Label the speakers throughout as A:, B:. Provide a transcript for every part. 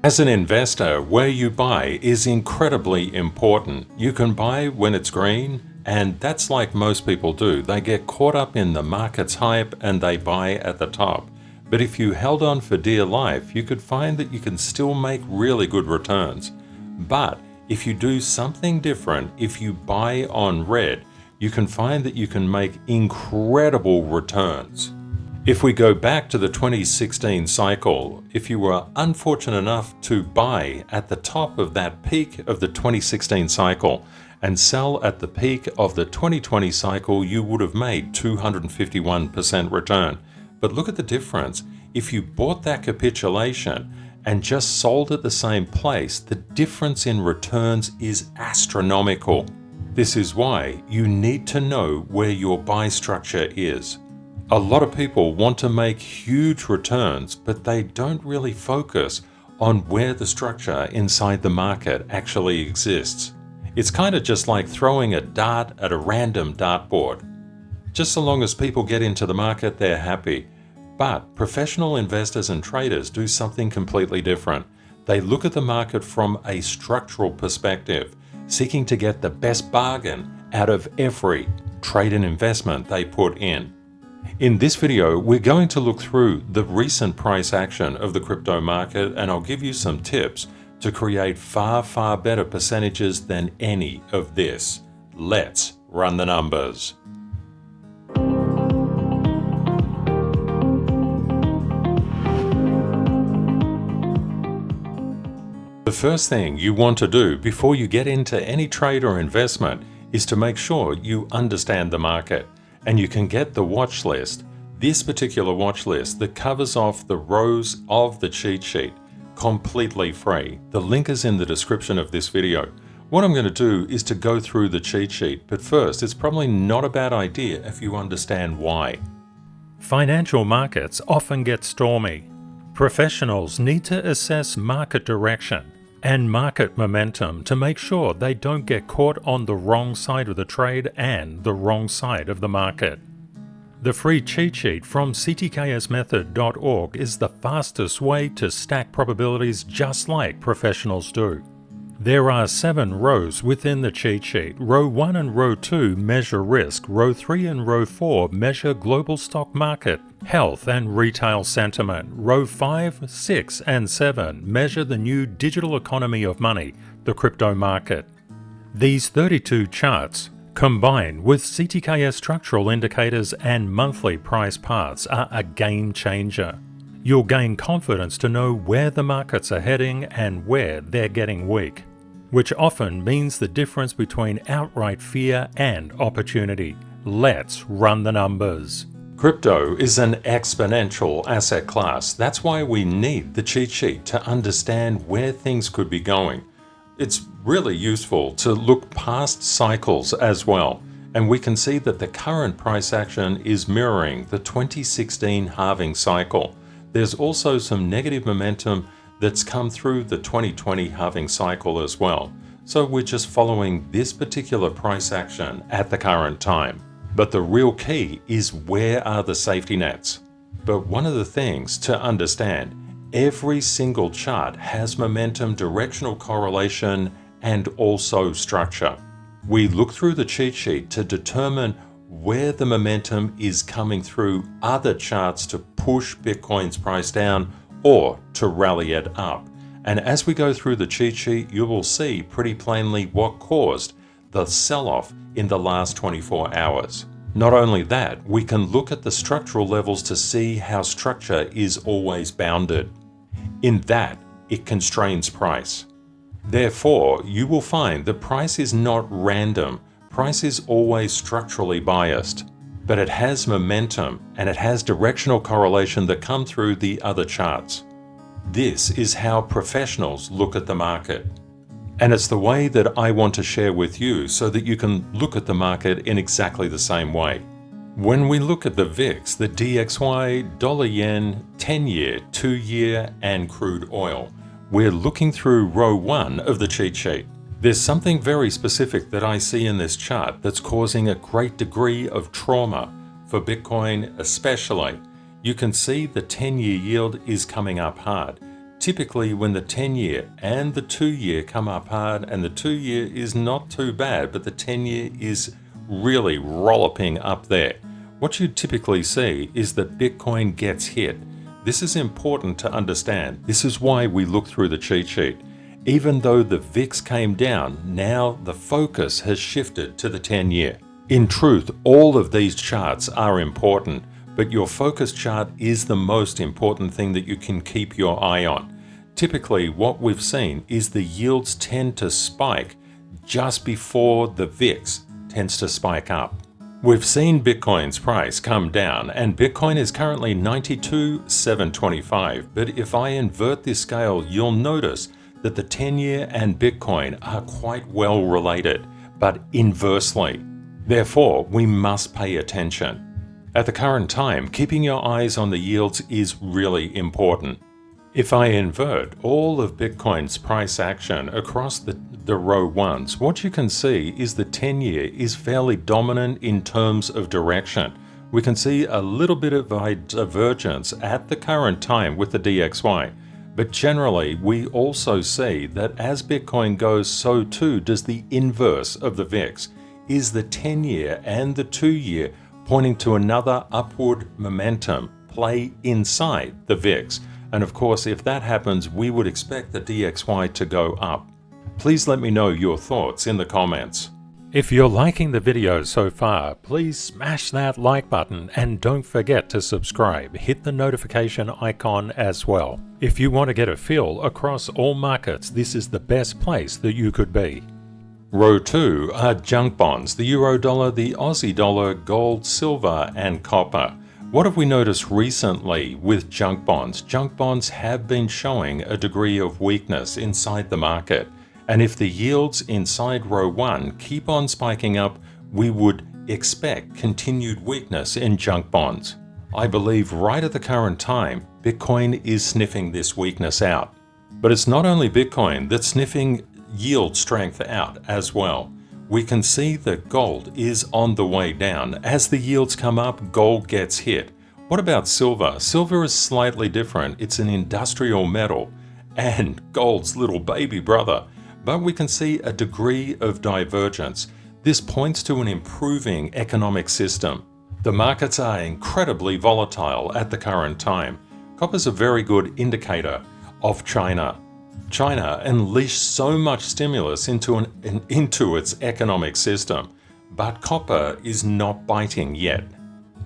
A: As an investor, where you buy is incredibly important. You can buy when it's green, and that's like most people do. They get caught up in the market's hype and they buy at the top. But if you held on for dear life, you could find that you can still make really good returns. But if you do something different, if you buy on red, you can find that you can make incredible returns. If we go back to the 2016 cycle, if you were unfortunate enough to buy at the top of that peak of the 2016 cycle and sell at the peak of the 2020 cycle, you would have made 251% return. But look at the difference. If you bought that capitulation and just sold at the same place, the difference in returns is astronomical. This is why you need to know where your buy structure is. A lot of people want to make huge returns, but they don't really focus on where the structure inside the market actually exists. It's kind of just like throwing a dart at a random dartboard. Just so long as people get into the market, they're happy. But professional investors and traders do something completely different. They look at the market from a structural perspective, seeking to get the best bargain out of every trade and investment they put in. In this video, we're going to look through the recent price action of the crypto market, and I'll give you some tips to create far better percentages than any of this. Let's run the numbers. The first thing you want to do before you get into any trade or investment is to make sure you understand the market. And you can get the watch list, this particular watch list that covers off the rows of the cheat sheet, completely free. The link is in the description of this video. What I'm going to do is to go through the cheat sheet, but first, it's probably not a bad idea if you understand why.
B: Financial markets often get stormy. Professionals need to assess market direction and market momentum to make sure they don't get caught on the wrong side of the trade and the wrong side of the market. The free cheat sheet from CTKSmethod.org is the fastest way to stack probabilities just like professionals do. There are 7 rows within the cheat sheet. Row 1 and row 2 measure risk. Row 3 and row 4 measure global stock market, health and retail sentiment. Row 5, 6 and 7 measure the new digital economy of money, the crypto market. These 32 charts, combined with CTKS structural indicators and monthly price paths, are a game changer. You'll gain confidence to know where the markets are heading and where they're getting weak, which often means the difference between outright fear and opportunity. Let's run the numbers.
A: Crypto is an exponential asset class. That's why we need the cheat sheet to understand where things could be going. It's really useful to look past cycles as well. And we can see that the current price action is mirroring the 2016 halving cycle. There's also some negative momentum that's come through the 2020 halving cycle as well. So we're just following this particular price action at the current time. But the real key is, where are the safety nets? But one of the things to understand, every single chart has momentum, directional correlation, and also structure. We look through the cheat sheet to determine where the momentum is coming through other charts to push Bitcoin's price down or to rally it up. And as we go through the cheat sheet, you will see pretty plainly what caused the sell-off in the last 24 hours. Not only that, we can look at the structural levels to see how structure is always bounded. In that, it constrains price. Therefore, you will find that price is not random. Price is always structurally biased, but it has momentum and it has directional correlation that come through the other charts. This is how professionals look at the market. And it's the way that I want to share with you so that you can look at the market in exactly the same way. When we look at the VIX, the DXY, dollar yen, 10-year, 2-year, and crude oil, we're looking through row 1 of the cheat sheet. There's something very specific that I see in this chart that's causing a great degree of trauma for Bitcoin especially. You can see the 10-year yield is coming up hard. Typically when the 10-year and the 2-year come up hard, and the 2-year is not too bad, but the 10-year is really rollipping up there, what you typically see is that Bitcoin gets hit. This is important to understand. This is why we look through the cheat sheet. Even though the VIX came down, now the focus has shifted to the 10-year. In truth, all of these charts are important, but your focus chart is the most important thing that you can keep your eye on. Typically, what we've seen is the yields tend to spike just before the VIX tends to spike up. We've seen Bitcoin's price come down, and Bitcoin is currently 92,725, but if I invert this scale, you'll notice that the 10-year and Bitcoin are quite well related, but inversely. Therefore, we must pay attention. At the current time, keeping your eyes on the yields is really important. If I invert all of Bitcoin's price action across the row ones, what you can see is the 10-year is fairly dominant in terms of direction. We can see a little bit of a divergence at the current time with the DXY, but generally we also see that as Bitcoin goes, so too does the inverse of the VIX. Is the 10-year and the 2-year pointing to another upward momentum play inside the VIX? And of course, if that happens, we would expect the DXY to go up. Please let me know your thoughts in the comments.
B: If you're liking the video so far, please smash that like button and don't forget to subscribe. Hit the notification icon as well. If you want to get a feel across all markets, this is the best place that you could be.
A: Row 2 are junk bonds, the euro dollar, the Aussie dollar, gold, silver, and copper. What have we noticed recently with junk bonds? Junk bonds have been showing a degree of weakness inside the market. And if the yields inside row 1 keep on spiking up, we would expect continued weakness in junk bonds. I believe right at the current time, Bitcoin is sniffing this weakness out. But it's not only Bitcoin that's sniffing yield strength out as well. We can see that gold is on the way down. As the yields come up, gold gets hit. What about silver? Silver is slightly different. It's an industrial metal and gold's little baby brother. But we can see a degree of divergence. This points to an improving economic system. The markets are incredibly volatile at the current time. Copper's a very good indicator of China. China unleashed so much stimulus into its economic system, but copper is not biting yet.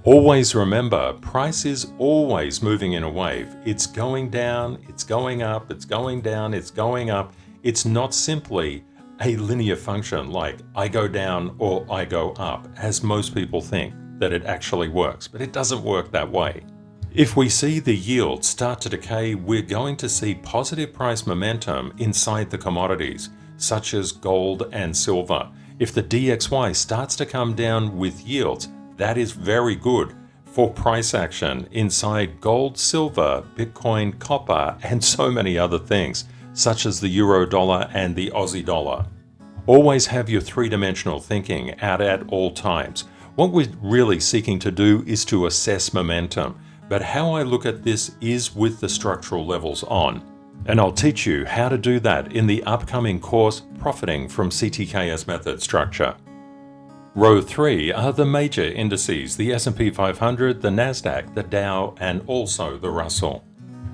A: Always remember, price is always moving in a wave. It's going down, it's going up, it's going down, it's going up. It's not simply a linear function like I go down or I go up, as most people think that it actually works, but it doesn't work that way. If we see the yield start to decay, we're going to see positive price momentum inside the commodities, such as gold and silver. If the DXY starts to come down with yields, that is very good for price action inside gold, silver, Bitcoin, copper, and so many other things, such as the euro dollar and the Aussie dollar. Always have your three-dimensional thinking out at all times. What we're really seeking to do is to assess momentum. But how I look at this is with the structural levels on. And I'll teach you how to do that in the upcoming course, Profiting from CTKS Method Structure. Row 3 are the major indices, the S&P 500, the Nasdaq, the Dow, and also the Russell.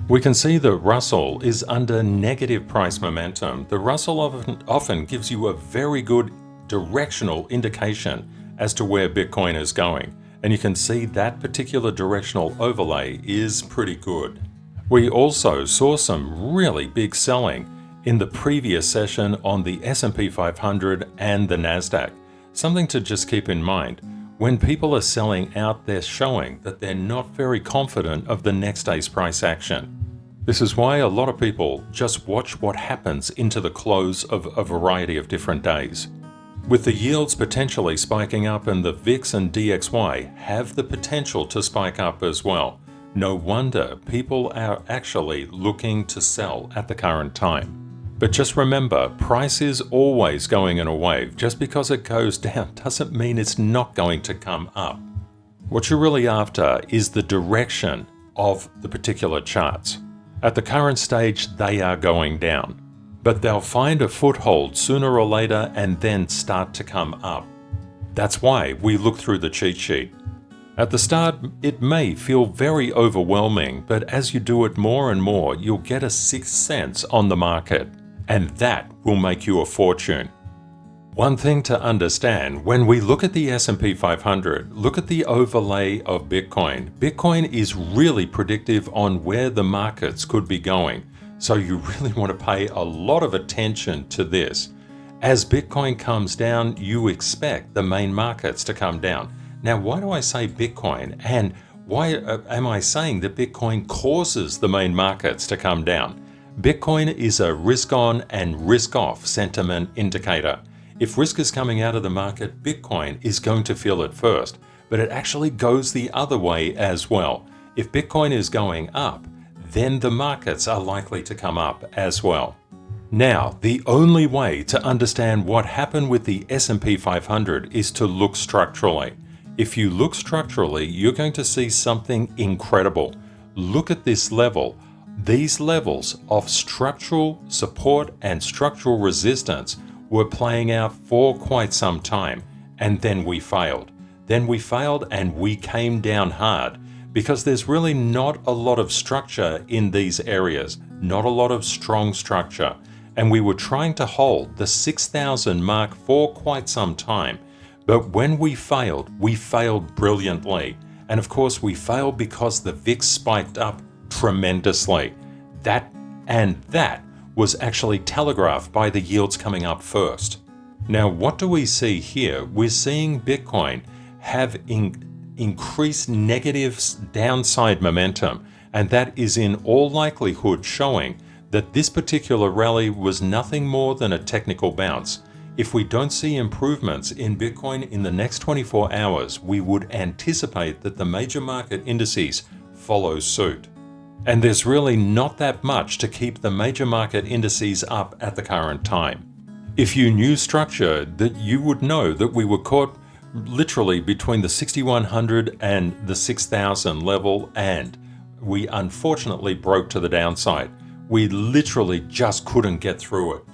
A: We can see the Russell is under negative price momentum. The Russell often gives you a very good directional indication as to where Bitcoin is going. And you can see that particular directional overlay is pretty good. We also saw some really big selling in the previous session on the S&P 500 and the Nasdaq. Something to just keep in mind. When people are selling out, they're showing that they're not very confident of the next day's price action. This is why a lot of people just watch what happens into the close of a variety of different days. With the yields potentially spiking up and the VIX and DXY have the potential to spike up as well, no wonder people are actually looking to sell at the current time. But just remember, price is always going in a wave. Just because it goes down doesn't mean it's not going to come up. What you're really after is the direction of the particular charts. At the current stage, they are going down, but they'll find a foothold sooner or later and then start to come up. That's why we look through the cheat sheet. At the start, it may feel very overwhelming, but as you do it more and more, you'll get a sixth sense on the market, and that will make you a fortune. One thing to understand, when we look at the S&P 500, look at the overlay of Bitcoin. Bitcoin is really predictive on where the markets could be going, so you really want to pay a lot of attention to this. As Bitcoin comes down, you expect the main markets to come down. Now, why do I say Bitcoin? And why am I saying that Bitcoin causes the main markets to come down? Bitcoin is a risk-on and risk-off sentiment indicator. If risk is coming out of the market, Bitcoin is going to feel it first, but it actually goes the other way as well. If Bitcoin is going up, then the markets are likely to come up as well. Now, the only way to understand what happened with the S&P 500 is to look structurally. If you look structurally, you're going to see something incredible. Look at this level. These levels of structural support and structural resistance were playing out for quite some time, and then we failed. Then we failed and we came down hard because there's really not a lot of structure in these areas, not a lot of strong structure. And we were trying to hold the 6,000 mark for quite some time. But when we failed brilliantly. And of course, we failed because the VIX spiked up tremendously. That was actually telegraphed by the yields coming up first. Now, what do we see here? We're seeing Bitcoin have increased negative downside momentum, and that is in all likelihood showing that this particular rally was nothing more than a technical bounce. If we don't see improvements in Bitcoin in the next 24 hours, we would anticipate that the major market indices follow suit. And there's really not that much to keep the major market indices up at the current time. If you knew structure, that you would know that we were caught literally between the 6,100 and the 6,000 level, and we unfortunately broke to the downside. We literally just couldn't get through it.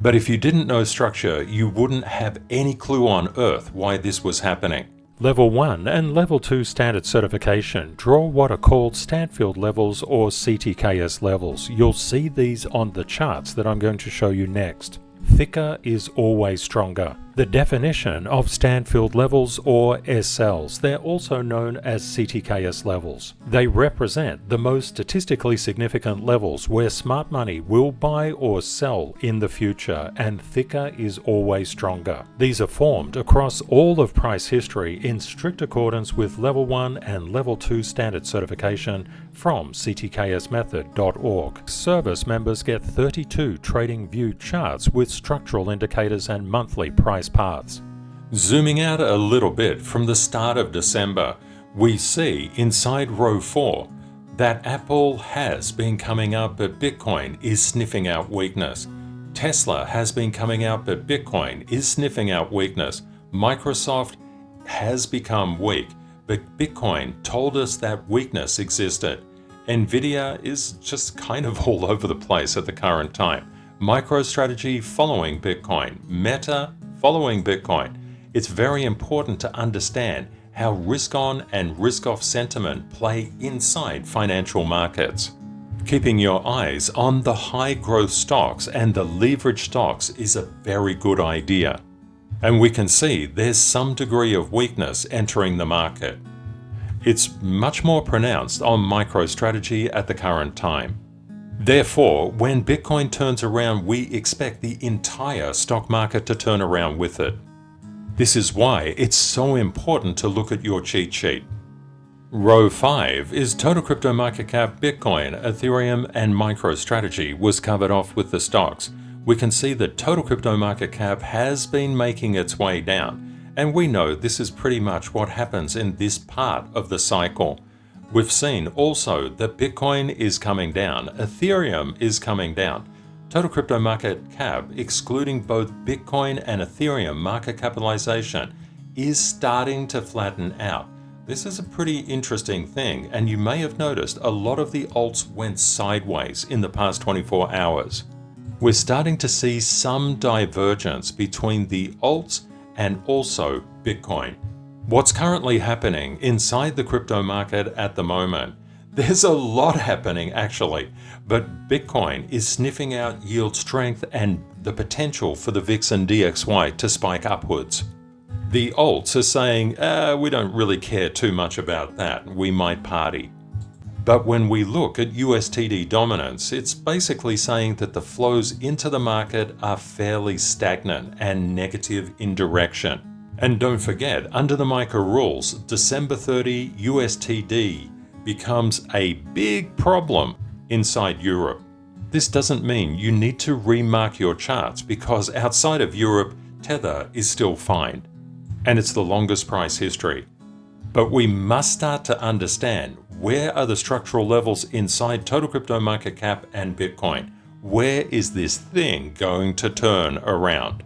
A: But if you didn't know structure, you wouldn't have any clue on earth why this was happening.
B: Level 1 and Level 2 standard certification draw what are called Stanfield levels or CTKS levels. You'll see these on the charts that I'm going to show you next. Thicker is always stronger. The definition of Stanfield levels or SLs, they're also known as CTKS levels. They represent the most statistically significant levels where smart money will buy or sell in the future, and thicker is always stronger. These are formed across all of price history in strict accordance with Level 1 and Level 2 standard certification from CTKSmethod.org. Service members get 32 TradingView charts with structural indicators and monthly price paths.
A: Zooming out a little bit from the start of December, we see inside row 4 that Apple has been coming up, but Bitcoin is sniffing out weakness. Tesla has been coming out, but Bitcoin is sniffing out weakness. Microsoft has become weak, but Bitcoin told us that weakness existed. Nvidia is just kind of all over the place at the current time. MicroStrategy following Bitcoin, Meta following Bitcoin. It's very important to understand how risk-on and risk-off sentiment play inside financial markets. Keeping your eyes on the high-growth stocks and the leveraged stocks is a very good idea. And we can see there's some degree of weakness entering the market. It's much more pronounced on MicroStrategy at the current time. Therefore, when Bitcoin turns around, we expect the entire stock market to turn around with it. This is why it's so important to look at your cheat sheet. Row 5 is total crypto market cap. Bitcoin, Ethereum, and MicroStrategy was covered off with the stocks. We can see that total crypto market cap has been making its way down, and we know this is pretty much what happens in this part of the cycle. We've seen also that Bitcoin is coming down, Ethereum is coming down. Total crypto market cap, excluding both Bitcoin and Ethereum market capitalization, is starting to flatten out. This is a pretty interesting thing, and you may have noticed a lot of the alts went sideways in the past 24 hours. We're starting to see some divergence between the alts and also Bitcoin. What's currently happening inside the crypto market at the moment? There's a lot happening actually, but Bitcoin is sniffing out yield strength and the potential for the VIX and DXY to spike upwards. The alts are saying, we don't really care too much about that, we might party. But when we look at USTD dominance, it's basically saying that the flows into the market are fairly stagnant and negative in direction. And don't forget, under the MiCA rules, December 30 USTD becomes a big problem inside Europe. This doesn't mean you need to remark your charts because outside of Europe, Tether is still fine. And it's the longest price history. But we must start to understand where are the structural levels inside total crypto market cap and Bitcoin. Where is this thing going to turn around?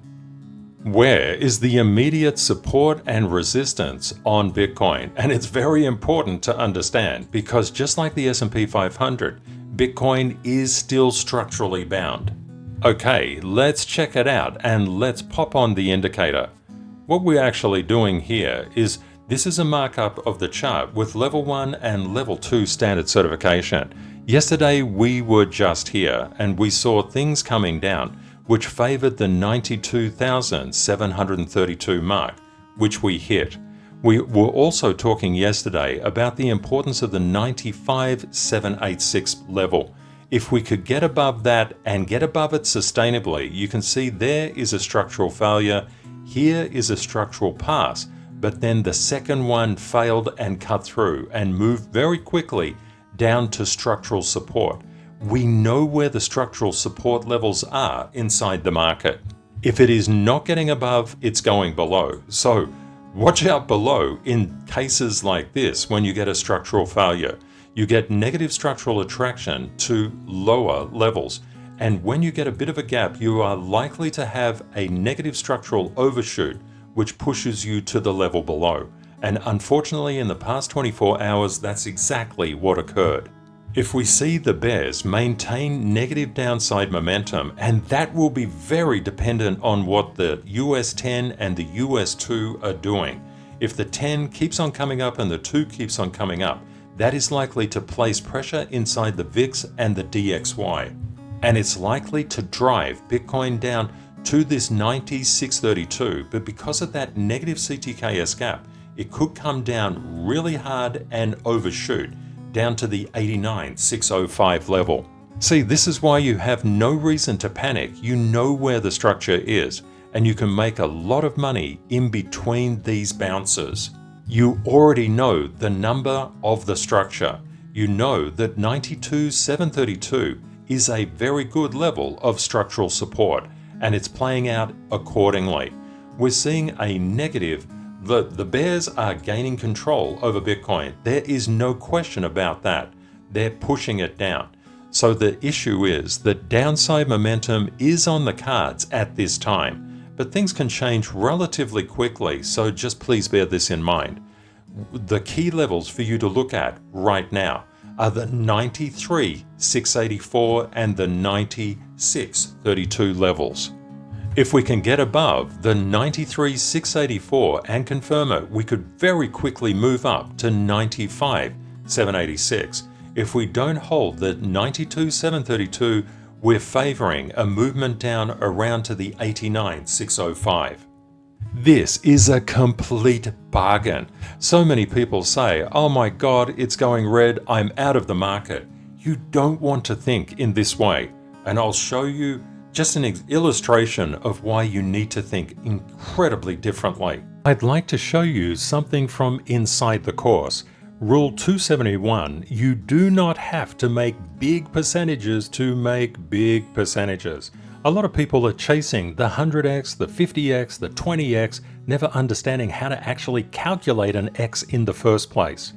A: Where is the immediate support and resistance on Bitcoin? And it's very important to understand because just like the S&P 500, Bitcoin is still structurally bound. Okay, let's check it out and let's pop on the indicator. What we're actually doing here is this is a markup of the chart with level 1 and level 2 standard certification. Yesterday we were just here and we saw things coming down which favored the 92,732 mark, which we hit. We were also talking yesterday about the importance of the 95,786 level. If we could get above that and get above it sustainably, you can see there is a structural failure. Here is a structural pass, but then the second one failed and cut through and moved very quickly down to structural support. We know where the structural support levels are inside the market. If it is not getting above, it's going below. So watch out below in cases like this when you get a structural failure. You get negative structural attraction to lower levels. And when you get a bit of a gap, you are likely to have a negative structural overshoot, which pushes you to the level below. And unfortunately, in the past 24 hours, that's exactly what occurred. If we see the bears maintain negative downside momentum, and that will be very dependent on what the US 10 and the US 2 are doing. If the 10 keeps on coming up and the 2 keeps on coming up, that is likely to place pressure inside the VIX and the DXY. And it's likely to drive Bitcoin down to this 90,632, but because of that negative CTKS gap, it could come down really hard and overshoot down to the 89,605 level. See, this is why you have no reason to panic. You know where the structure is, and you can make a lot of money in between these bounces. You already know the number of the structure. You know that 92,732 is a very good level of structural support, and it's playing out accordingly. We're seeing a negative. The bears are gaining control over Bitcoin. There is no question about that. They're pushing it down. So the issue is that downside momentum is on the cards at this time, but things can change relatively quickly, so just please bear this in mind. The key levels for you to look at right now are the 93,684 and the 96,32 levels. If we can get above the 93,684 and confirm it, we could very quickly move up to 95,786. If we don't hold the 92,732, we're favoring a movement down around to the 89,605. This is a complete bargain. So many people say, oh my God, it's going red, I'm out of the market. You don't want to think in this way. And I'll show you just an illustration of why you need to think incredibly differently. I'd like to show you something from inside the course. Rule 271, you do not have to make big percentages to make big percentages. A lot of people are chasing the 100x, the 50x, the 20x, never understanding how to actually calculate an x in the first place.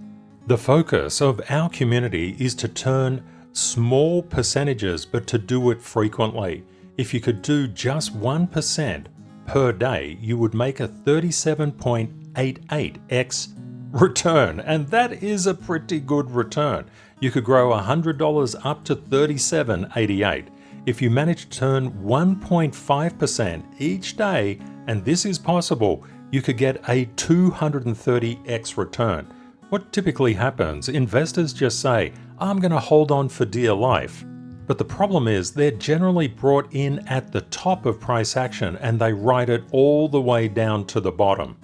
A: The focus of our community is to turn small percentages, but to do it frequently. If you could do just 1% per day, you would make a 37.88x return, and that is a pretty good return. You could grow $100 up to $37.88. If you manage to turn 1.5% each day, and this is possible, you could get a 230x return. What typically happens, investors just say, I'm going to hold on for dear life. But the problem is they're generally brought in at the top of price action and they ride it all the way down to the bottom.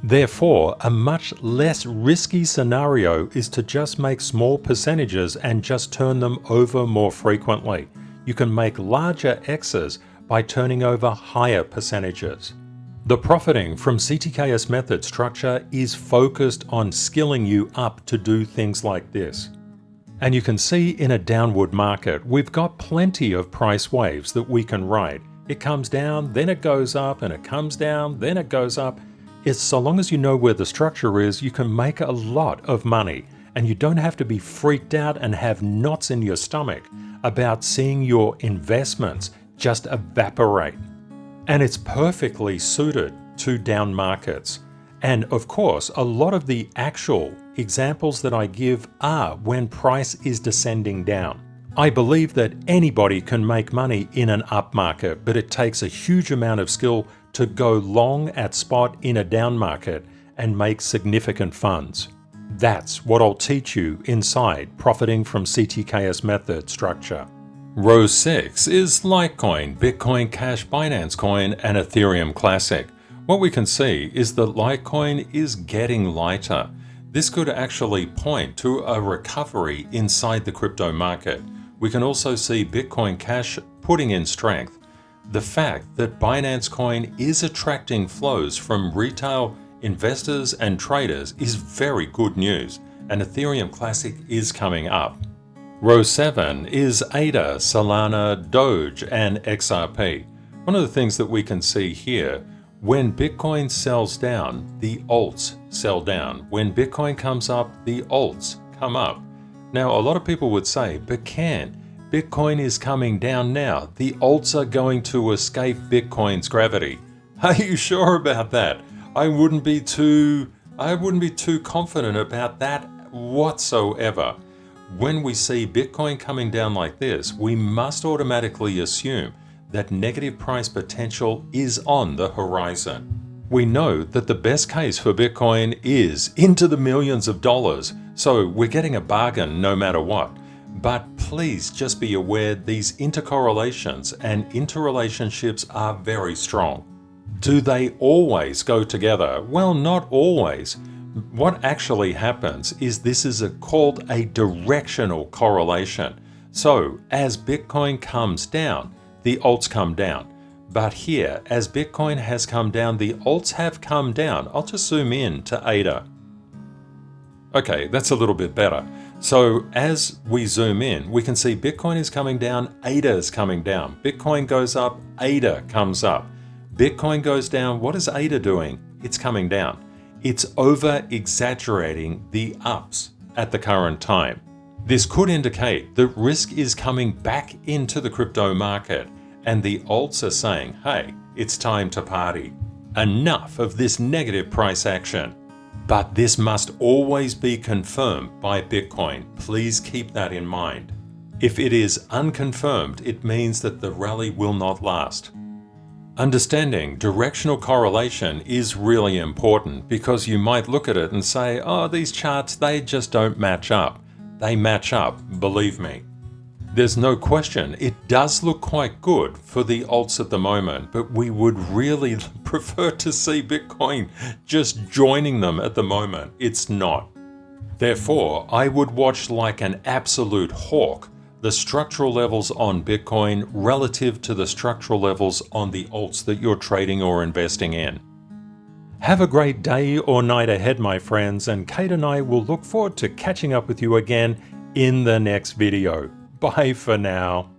A: Therefore, a much less risky scenario is to just make small percentages and just turn them over more frequently. You can make larger X's by turning over higher percentages. The profiting from CTKS method structure is focused on skilling you up to do things like this. And you can see in a downward market, we've got plenty of price waves that we can ride. It comes down, then it goes up, and it comes down, then it goes up. It's so long as you know where the structure is, you can make a lot of money. And you don't have to be freaked out and have knots in your stomach about seeing your investments just evaporate. And it's perfectly suited to down markets. And of course, a lot of the actual examples that I give are when price is descending down. I believe that anybody can make money in an up market, but it takes a huge amount of skill to go long at spot in a down market and make significant funds. That's what I'll teach you inside Profiting from CTKS Method structure. Row 6 is Litecoin, Bitcoin Cash, Binance Coin, and Ethereum Classic. What we can see is that Litecoin is getting lighter. This could actually point to a recovery inside the crypto market. We can also see Bitcoin Cash putting in strength. The fact that Binance Coin is attracting flows from retail investors and traders is very good news, and Ethereum Classic is coming up. Row 7 is ADA, Solana, Doge, and XRP. One of the things that we can see here, when Bitcoin sells down, the alts sell down. When Bitcoin comes up, the alts come up. Now, a lot of people would say, but Ken, Bitcoin is coming down now. The alts are going to escape Bitcoin's gravity. Are you sure about that? I wouldn't be too confident about that whatsoever. When we see Bitcoin coming down like this, we must automatically assume that negative price potential is on the horizon. We know that the best case for Bitcoin is into the millions of dollars, so we're getting a bargain no matter what. But please just be aware these intercorrelations and interrelationships are very strong. Do they always go together? Well, not always. What actually happens is this is called a directional correlation. So as Bitcoin comes down, the alts come down. But here, as Bitcoin has come down, the alts have come down. I'll just zoom in to ADA. Okay, that's a little bit better. So as we zoom in, we can see Bitcoin is coming down, ADA is coming down. Bitcoin goes up, ADA comes up. Bitcoin goes down, what is ADA doing? It's coming down. It's over-exaggerating the ups at the current time. This could indicate that risk is coming back into the crypto market and the alts are saying, hey, it's time to party. Enough of this negative price action. But this must always be confirmed by Bitcoin. Please keep that in mind. If it is unconfirmed, it means that the rally will not last. Understanding directional correlation is really important because you might look at it and say, oh, these charts, they just don't match up. They match up, believe me. There's no question, it does look quite good for the alts at the moment, but we would really prefer to see Bitcoin just joining them at the moment. It's not. Therefore, I would watch like an absolute hawk the structural levels on Bitcoin relative to the structural levels on the alts that you're trading or investing in. Have a great day or night ahead, my friends, and Kate and I will look forward to catching up with you again in the next video. Bye for now.